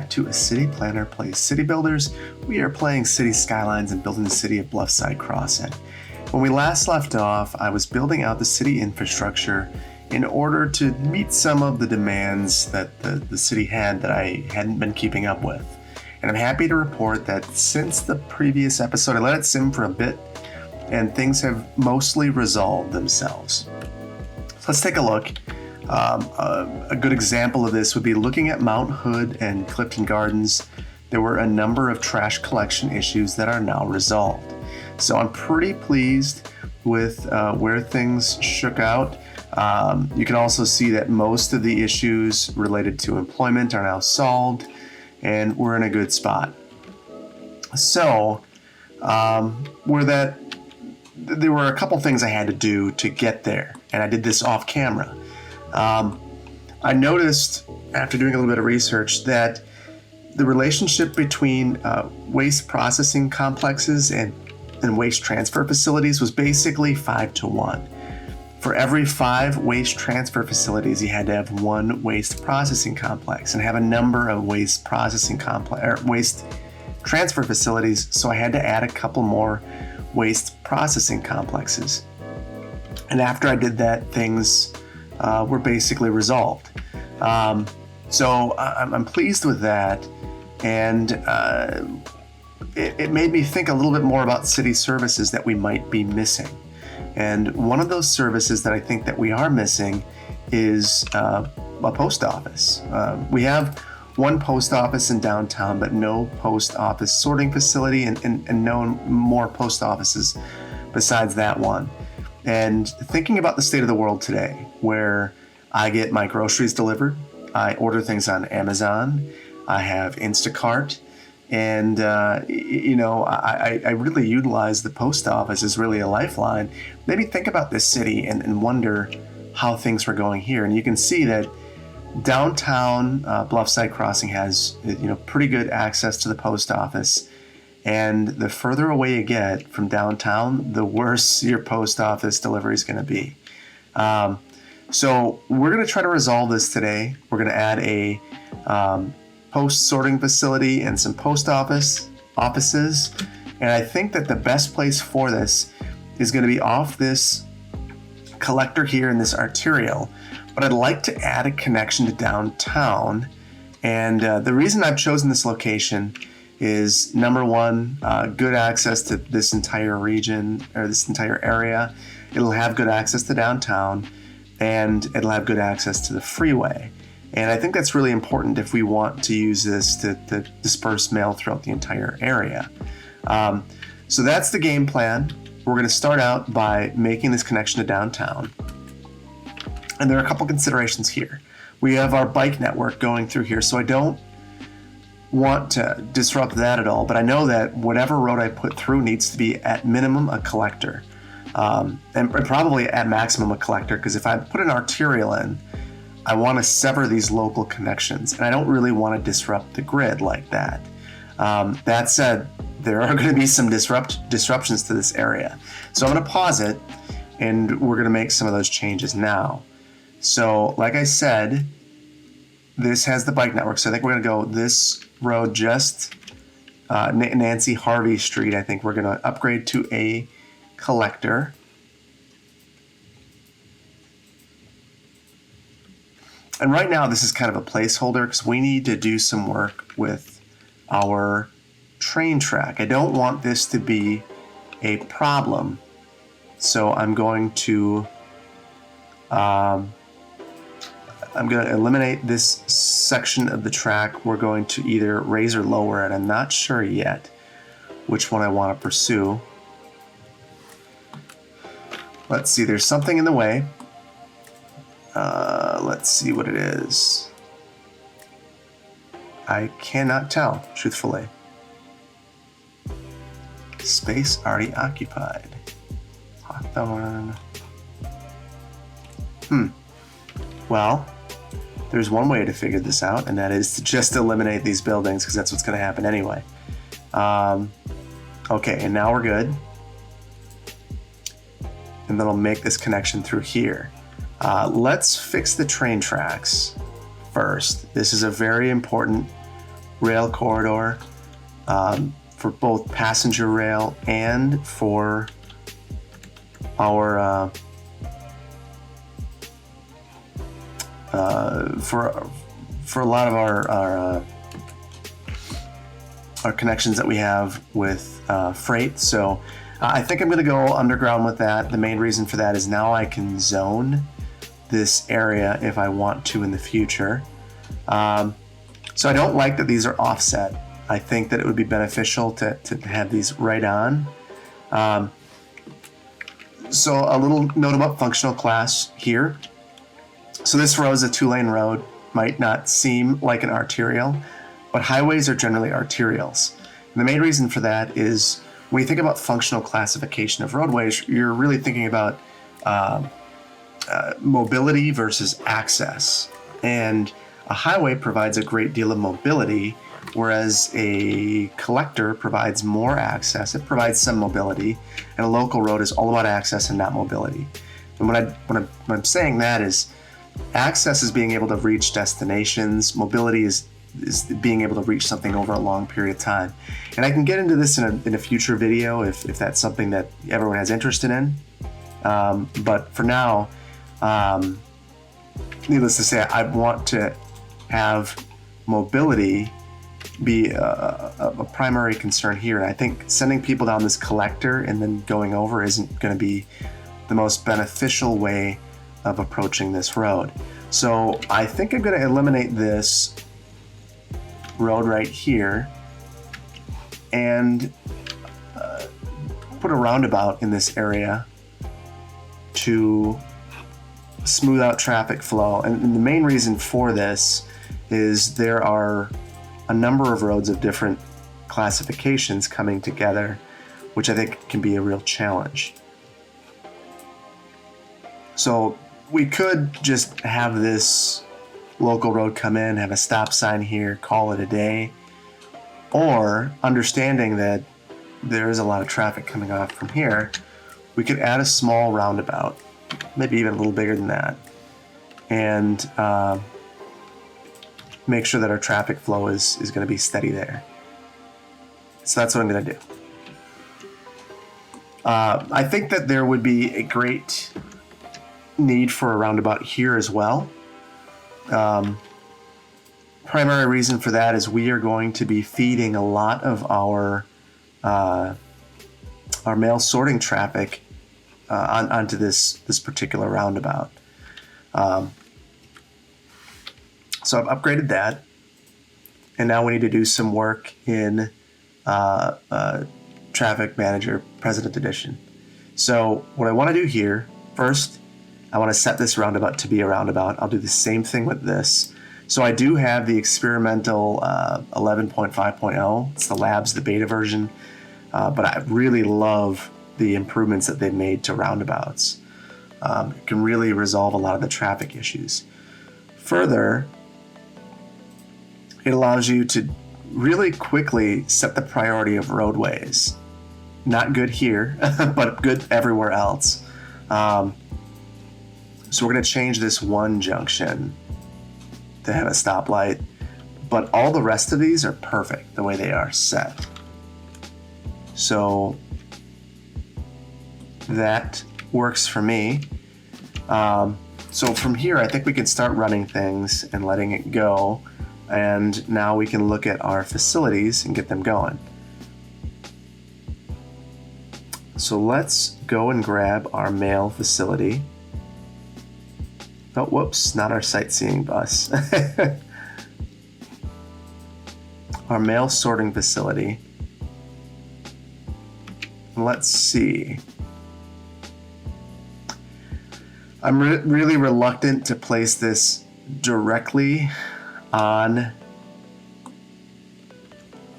back to A City Planner Plays City Builders. We are playing City Skylines and building the city of Bluffside Crossing. When we last left off, I was building out the city infrastructure in order to meet some of the demands that the city had that I hadn't been keeping up with. And I'm happy to report that since the previous episode, I let it sim for a bit, and things have mostly resolved themselves. So let's take a look. A good example of this would be looking at Mount Hood and Clifton Gardens. There were a number of trash collection issues that are now resolved. So I'm pretty pleased with where things shook out. You can also see that most of the issues related to employment are now solved, and we're in a good spot. So there were a couple things I had to do to get there, and I did this off camera. I noticed, after doing a little bit of research, that the relationship between waste processing complexes and waste transfer facilities was basically 5-to-1. For every 5 waste transfer facilities, you had to have 1 waste processing complex and have a number of waste transfer facilities, so I had to add a couple more waste processing complexes. And after I did that, things were basically resolved. So I'm pleased with that, and it made me think a little bit more about city services that we might be missing. And one of those services that I think that we are missing is a post office. We have one post office in downtown, but no post office sorting facility and no more post offices besides that one. And thinking about the state of the world today, where I get my groceries delivered, I order things on Amazon, I have Instacart, and I really utilize the post office as really a lifeline. Maybe think about this city and wonder how things were going here. And you can see that downtown Bluffside Crossing has pretty good access to the post office. And the further away you get from downtown, the worse your post office delivery is going to be. So we're going to try to resolve this today. We're going to add a post sorting facility and some post offices. And I think that the best place for this is going to be off this collector here in this arterial. But I'd like to add a connection to downtown. And the reason I've chosen this location is, number one, good access to this entire region or this entire area. It'll have good access to downtown, and it'll have good access to the freeway. And I think that's really important if we want to use this to disperse mail throughout the entire area. So that's the game plan. We're going to start out by making this connection to downtown. And there are a couple considerations here. We have our bike network going through here, so I don't want to disrupt that at all, but I know that whatever road I put through needs to be at minimum a collector, and probably at maximum a collector, because if I put an arterial in, I want to sever these local connections, and I don't really want to disrupt the grid like that. That said, there are going to be some disruptions to this area. So I'm going to pause it, and we're going to make some of those changes now. So like I said, this has the bike network, so I think we're going to go this road just Nancy Harvey Street. I think we're going to upgrade to a collector. And right now this is kind of a placeholder because we need to do some work with our train track. I don't want this to be a problem, so I'm going to eliminate this section of the track. We're going to either raise or lower it. I'm not sure yet which one I want to pursue. Let's see, there's something in the way. Let's see what it is. I cannot tell, truthfully. Space already occupied. Hawthorne. Well, there's one way to figure this out, and that is to just eliminate these buildings, because that's what's going to happen anyway. Okay, and now we're good. And then I'll make this connection through here. Let's fix the train tracks first. This is a very important rail corridor for both passenger rail and for our for a lot of our connections that we have with freight. So I think I'm going to go underground with that. The main reason for that is now I can zone this area if I want to in the future. So I don't like that these are offset. I think that it would be beneficial to have these right on. So a little note about functional class here. So this road is a 2-lane road, might not seem like an arterial, but highways are generally arterials. And the main reason for that is when you think about functional classification of roadways, you're really thinking about mobility versus access. And a highway provides a great deal of mobility, whereas a collector provides more access. It provides some mobility, and a local road is all about access and not mobility. And when I'm saying that is, access is being able to reach destinations. Mobility is being able to reach something over a long period of time. And I can get into this in a future video if that's something that everyone has interest in. But for now, needless to say, I want to have mobility be a primary concern here. And I think sending people down this collector and then going over isn't going to be the most beneficial way of approaching this road. So I think I'm going to eliminate this road right here and put a roundabout in this area to smooth out traffic flow. And the main reason for this is there are a number of roads of different classifications coming together, which I think can be a real challenge. So we could just have this local road come in, have a stop sign here, call it a day, or understanding that there is a lot of traffic coming off from here, we could add a small roundabout, maybe even a little bigger than that, and make sure that our traffic flow is going to be steady there. So that's what I'm going to do. I think that there would be a great need for a roundabout here as well. Primary reason for that is we are going to be feeding a lot of our mail sorting traffic onto this particular roundabout. So I've upgraded that, and now we need to do some work in Traffic Manager President Edition. So what I want to do here, first, I want to set this roundabout to be a roundabout. I'll do the same thing with this. So I do have the experimental 11.5.0. It's the labs, the beta version. But I really love the improvements that they've made to roundabouts. It can really resolve a lot of the traffic issues. Further, it allows you to really quickly set the priority of roadways. Not good here, but good everywhere else. So we're going to change this one junction to have a stoplight, but all the rest of these are perfect the way they are set. So that works for me. So from here, I think we can start running things and letting it go. And now we can look at our facilities and get them going. So let's go and grab our mail facility. Oh, whoops, not our sightseeing bus. Our mail sorting facility. Let's see. I'm really reluctant to place this directly on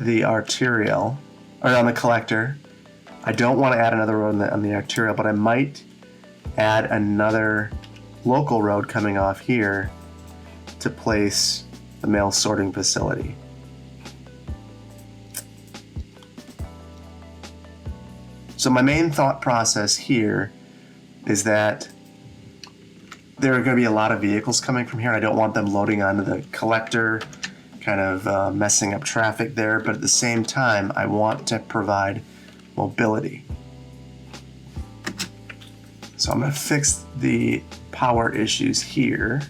the arterial, or on the collector. I don't want to add another road on the arterial, but I might add another local road coming off here to place the mail sorting facility. So my main thought process here is that there are going to be a lot of vehicles coming from here, and I don't want them loading onto the collector kind of messing up traffic there, but at the same time, I want to provide mobility. So I'm going to fix the power issues here.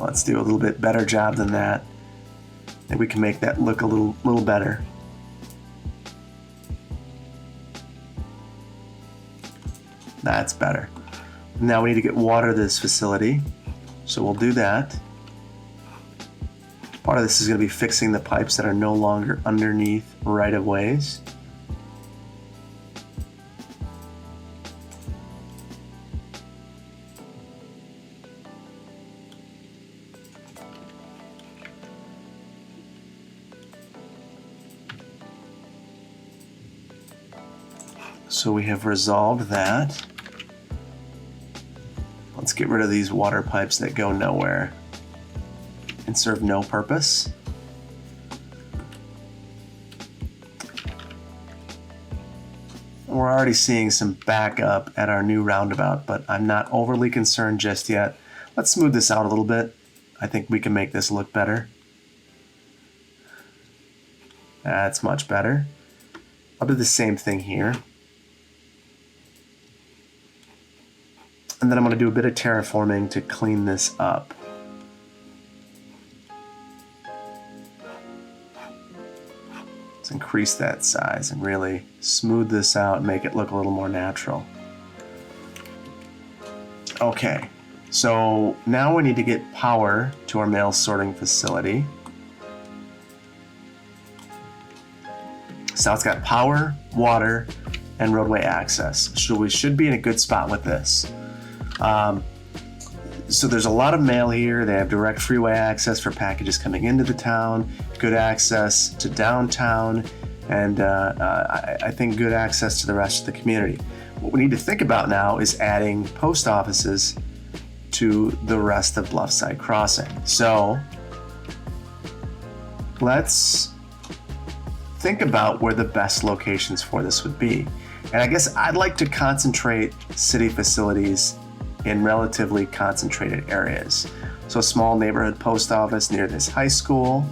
Let's do a little bit better job than that. I think we can make that look a little better. That's better. Now we need to get water to this facility, so we'll do that. Part of this is going to be fixing the pipes that are no longer underneath right-of-ways. So we have resolved that. Let's get rid of these water pipes that go nowhere and serve no purpose. We're already seeing some backup at our new roundabout, but I'm not overly concerned just yet. Let's smooth this out a little bit. I think we can make this look better. That's much better. I'll do the same thing here. And then I'm going to do a bit of terraforming to clean this up. Let's increase that size and really smooth this out and make it look a little more natural. Okay, so now we need to get power to our mail sorting facility. So now it's got power, water, and roadway access. So we should be in a good spot with this. So there's a lot of mail here. They have direct freeway access for packages coming into the town, good access to downtown, and I think good access to the rest of the community. What we need to think about now is adding post offices to the rest of Bluffside Crossing. So let's think about where the best locations for this would be. And I guess I'd like to concentrate city facilities in relatively concentrated areas. So a small neighborhood post office near this high school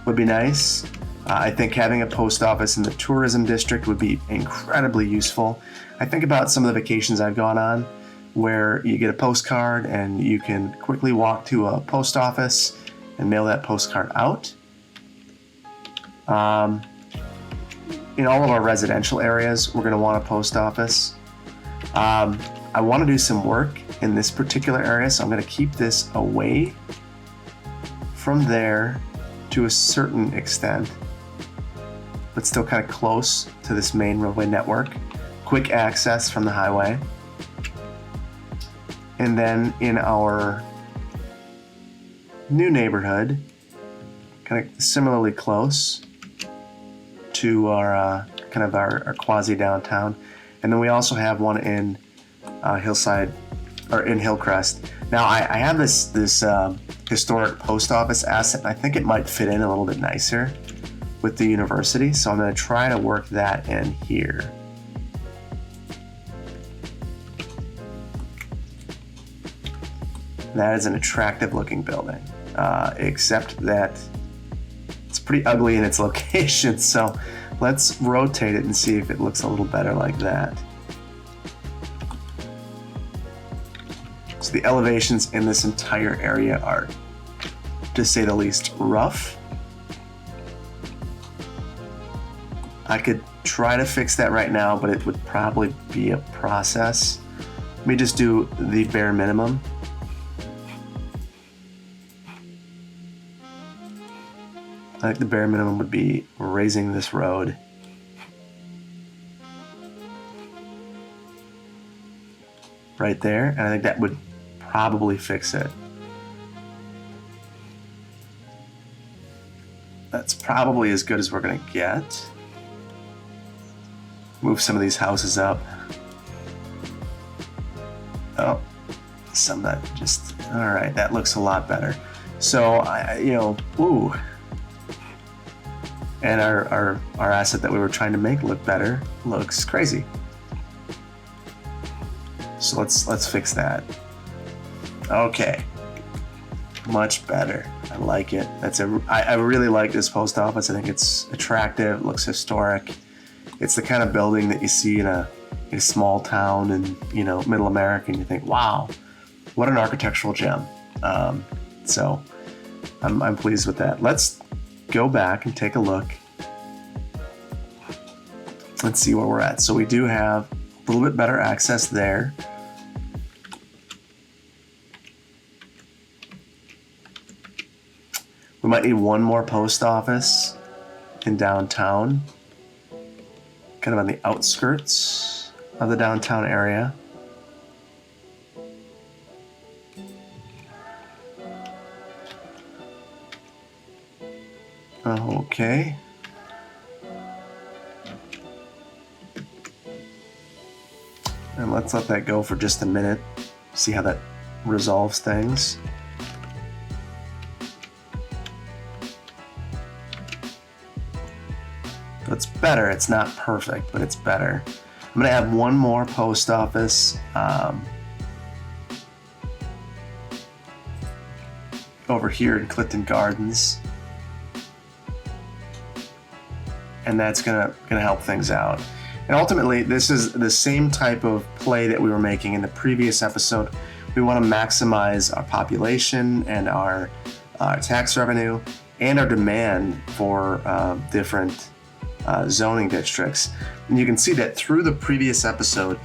would be nice. I think having a post office in the tourism district would be incredibly useful. I think about some of the vacations I've gone on where you get a postcard and you can quickly walk to a post office and mail that postcard out. In all of our residential areas, we're going to want a post office. I want to do some work in this particular area, so I'm going to keep this away from there to a certain extent, but still kind of close to this main roadway network. Quick access from the highway. And then in our new neighborhood, kind of similarly close to our kind of our quasi downtown. And then we also have one in Hillside, or in Hillcrest. Now I have this historic post office asset, and I think it might fit in a little bit nicer with the university, so I'm going to try to work that in here. That is an attractive looking building, except that it's pretty ugly in its location, so let's rotate it and see if it looks a little better like that. So the elevations in this entire area are, to say the least, rough. I could try to fix that right now, but it would probably be a process. Let me just do the bare minimum. I think the bare minimum would be raising this road. Right there, and I think that would probably fix it. That's probably as good as we're gonna get. Move some of these houses up. Oh, some that just, all right, that looks a lot better. So, ooh. And our asset that we were trying to make look better looks crazy. So let's fix that. Okay, much better. I like it. I really like this post office. I think it's attractive. It looks historic. It's the kind of building that you see in a small town in Middle America, and you think, wow, what an architectural gem. So I'm pleased with that. Let's go back and take a look. Let's see where we're at. So we do have a little bit better access there. We might need one more post office in downtown, kind of on the outskirts of the downtown area. Okay. And let's let that go for just a minute, see how that resolves things. It's better. It's not perfect, but it's better. I'm going to add one more post office over here in Clifton Gardens. And that's gonna help things out. And ultimately, this is the same type of play that we were making in the previous episode. We want to maximize our population and our tax revenue and our demand for different zoning districts. And you can see that through the previous episode,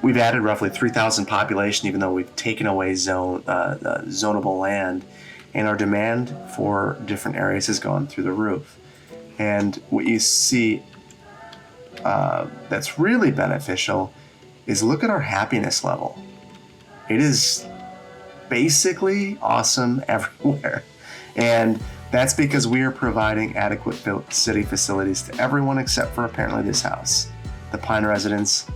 we've added roughly 3,000 population, even though we've taken away zonable land, and our demand for different areas has gone through the roof. And what you see that's really beneficial is look at our happiness level. It is basically awesome everywhere. And that's because we are providing adequate city facilities to everyone except for apparently this house. The Pine residents,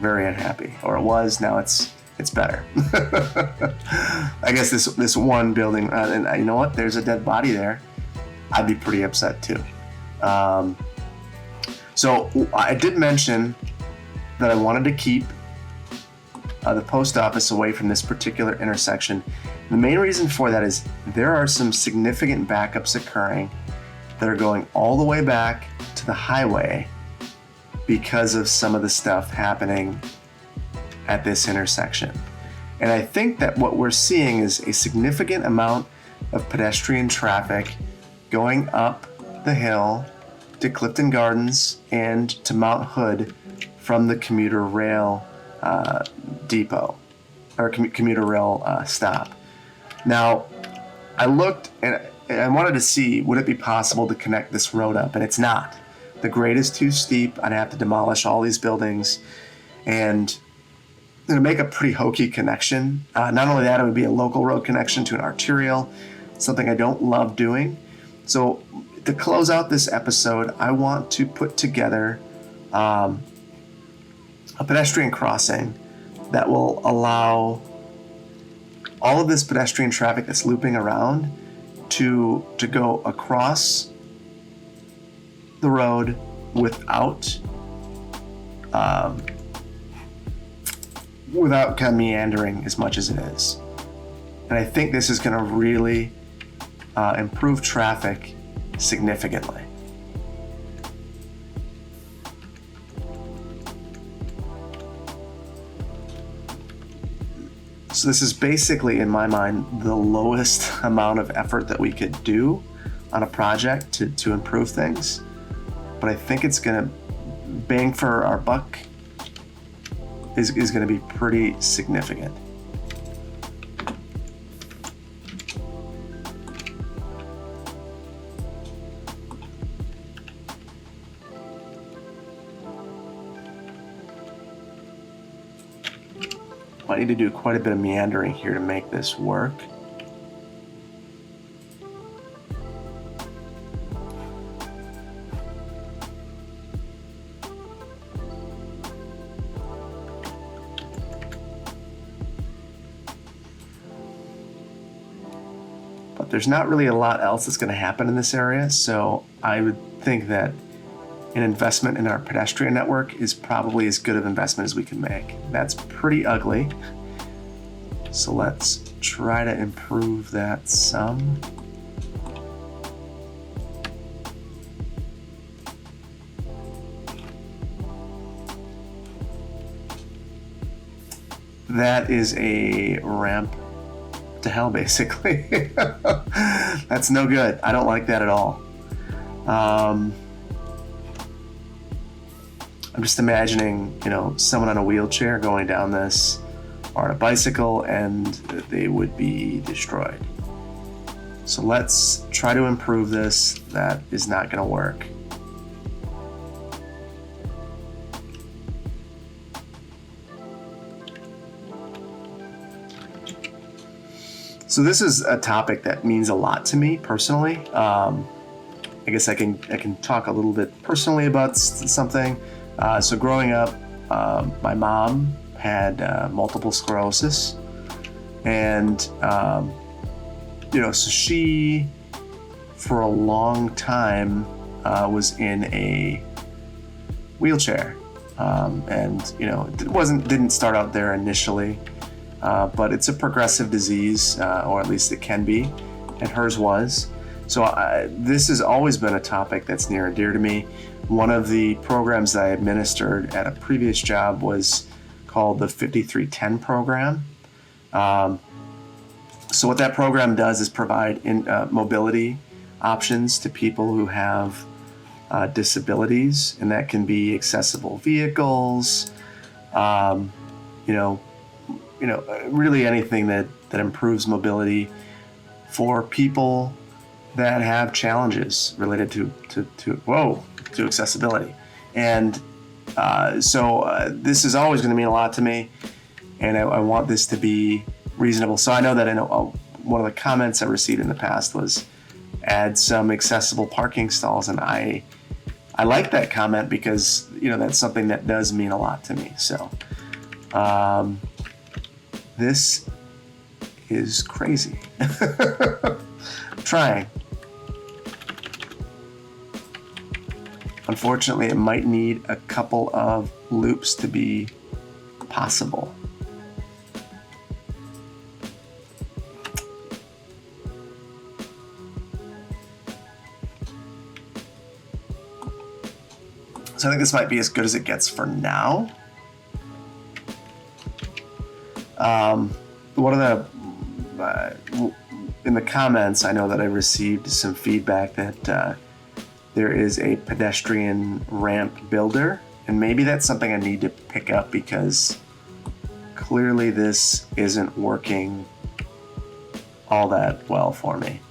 very unhappy. Or it was, now it's better. I guess this one building, and you know what? There's a dead body there. I'd be pretty upset too. So I did mention that I wanted to keep the post office away from this particular intersection. The main reason for that is there are some significant backups occurring that are going all the way back to the highway because of some of the stuff happening at this intersection. And I think that what we're seeing is a significant amount of pedestrian traffic going up the hill to Clifton Gardens and to Mount Hood from the commuter rail depot or commuter rail stop. Now, I looked and I wanted to see, would it be possible to connect this road up? And it's not. The grade is too steep. I'd have to demolish all these buildings and make a pretty hokey connection. Not only that, it would be a local road connection to an arterial, something I don't love doing. So to close out this episode, I want to put together a pedestrian crossing that will allow all of this pedestrian traffic that's looping around to go across the road without kind of meandering as much as it is. And I think this is going to really improve traffic significantly. So this is basically, in my mind, the lowest amount of effort that we could do on a project to improve things. But I think it's going to bang for our buck is going to be pretty significant. I need to do quite a bit of meandering here to make this work. But there's not really a lot else that's going to happen in this area, so I would think that an investment in our pedestrian network is probably as good of investment as we can make. That's pretty ugly. So let's try to improve that some. That is a ramp to hell, basically. That's no good. I don't like that at all. I'm just imagining, someone on a wheelchair going down this, or on a bicycle, and they would be destroyed. So let's try to improve this. That is not going to work. So this is a topic that means a lot to me personally. I guess I can talk a little bit personally about something. So growing up, my mom had multiple sclerosis, and so she, for a long time, was in a wheelchair, and didn't start out there initially, but it's a progressive disease, or at least it can be, and hers was. So this has always been a topic that's near and dear to me. One of the programs that I administered at a previous job was called the 5310 program. So what that program does is provide mobility options to people who have disabilities, and that can be accessible vehicles, really anything that improves mobility for people that have challenges related to accessibility. And so this is always going to mean a lot to me, and I want this to be reasonable. So I know that one of the comments I received in the past was add some accessible parking stalls, and I like that comment because that's something that does mean a lot to me. So this is crazy. I'm trying. Unfortunately, it might need a couple of loops to be possible. So I think this might be as good as it gets for now. One of the in the comments, I know that I received some feedback that there is a pedestrian ramp builder, and maybe that's something I need to pick up because clearly this isn't working all that well for me.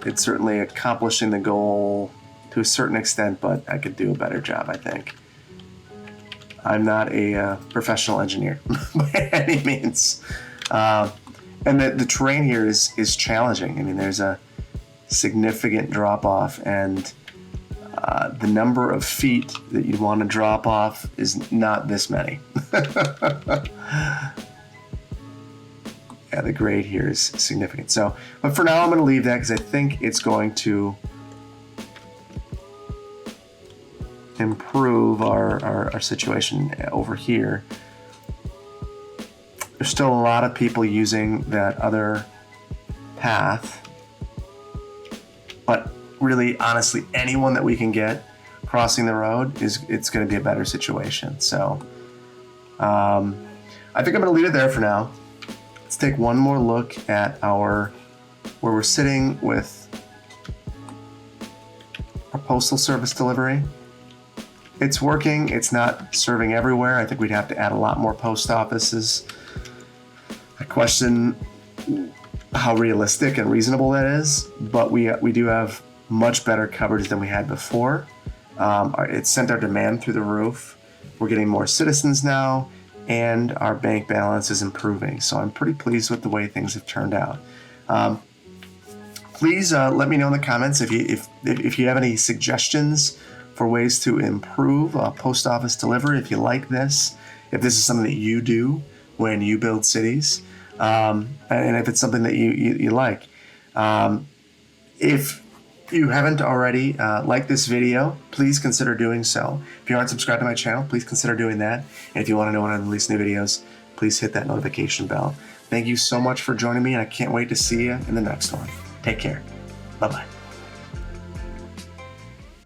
It's certainly accomplishing the goal to a certain extent, but I could do a better job, I think. I'm not a professional engineer by any means. And the terrain here is challenging. I mean, there's a significant drop off, and the number of feet that you'd want to drop off is not this many. Yeah, the grade here is significant. So, but for now, I'm going to leave that because I think it's going to improve our situation over here. There's still a lot of people using that other path, but really, honestly, anyone that we can get crossing the road it's going to be a better situation. So, I think I'm going to leave it there for now. Let's take one more look at where we're sitting with our postal service delivery. It's working. It's not serving everywhere. I think we'd have to add a lot more post offices. I question how realistic and reasonable that is, but we do have much better coverage than we had before. It sent our demand through the roof. We're getting more citizens now, and our bank balance is improving. So I'm pretty pleased with the way things have turned out. Please let me know in the comments if you have any suggestions for ways to improve post office delivery. If you like this, if this is something that you do when you build cities, and if it's something that you like. If you haven't already liked this video, please consider doing so. If you aren't subscribed to my channel, please consider doing that. And if you want to know when I release new videos, please hit that notification bell. Thank you so much for joining me, and I can't wait to see you in the next one. Take care. Bye-bye.